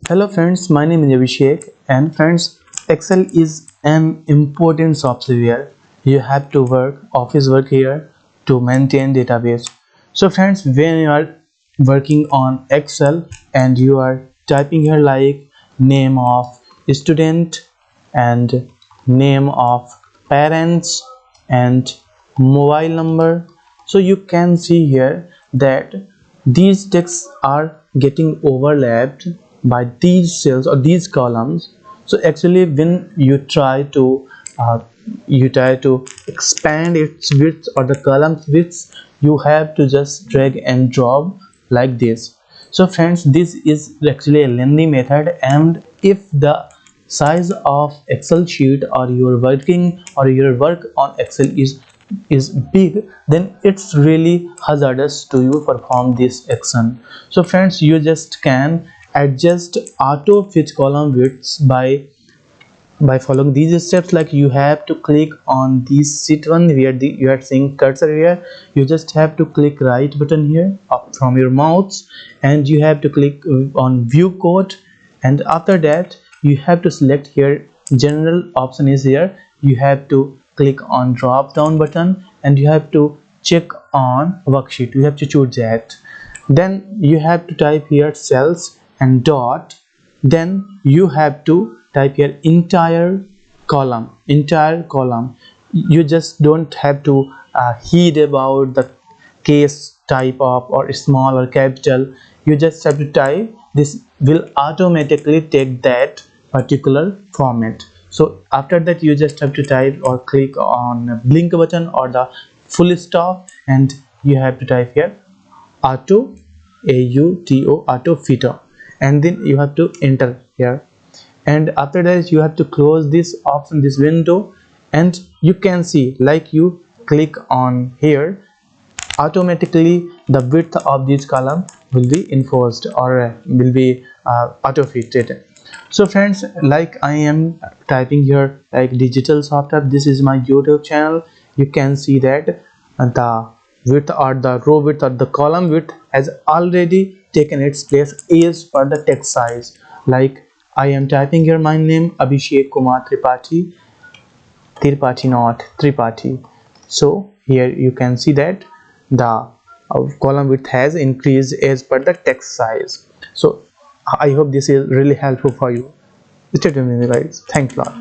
Hello friends, my name is Abhishek, and friends, Excel is an important software. You have to work office work here to maintain database. So friends, when you are working on Excel and you are typing here like name of student and name of parents and mobile number, so you can see here that these texts are getting overlapped by these cells or these columns. So actually when uh, you try to expand its width or the column width, you have to just drag and drop like this. So friends, this is actually a lengthy method, and if the size of Excel sheet or your working or your work on Excel is big, then it's really hazardous to you perform this action. So friends, you just can adjust auto fit column widths by following these steps. Like you have to click on this sheet one where you are seeing cursor here. You just have to click right button here up from your mouse, and you have to click on view code, and after that you have to select here general option is here. You have to click on drop down button, and you have to check on worksheet. You have to choose that. Then you have to type here cells and dot. Then you have to type here entire column. You just don't have to heed about the case type of or small or capital. You just have to type. This will automatically take that particular format. So after that you just have to type or click on blink button or the full stop, and you have to type here auto auto fitter, and then you have to enter here. And after that you have to close this option, this window, and you can see like you click on here, automatically the width of this column will be enforced or will be auto fitted. So friends, like I am typing here like digital software, this is my YouTube channel. You can see that the width or the row width or the column width has already taken its place as per the text size. Like I am typing here my name Abhishek Kumar Tripathi, not Tripathi. So here you can see that the column width has increased as per the text size. So I hope this is really helpful for you. Stay tuned guys. Thanks a lot.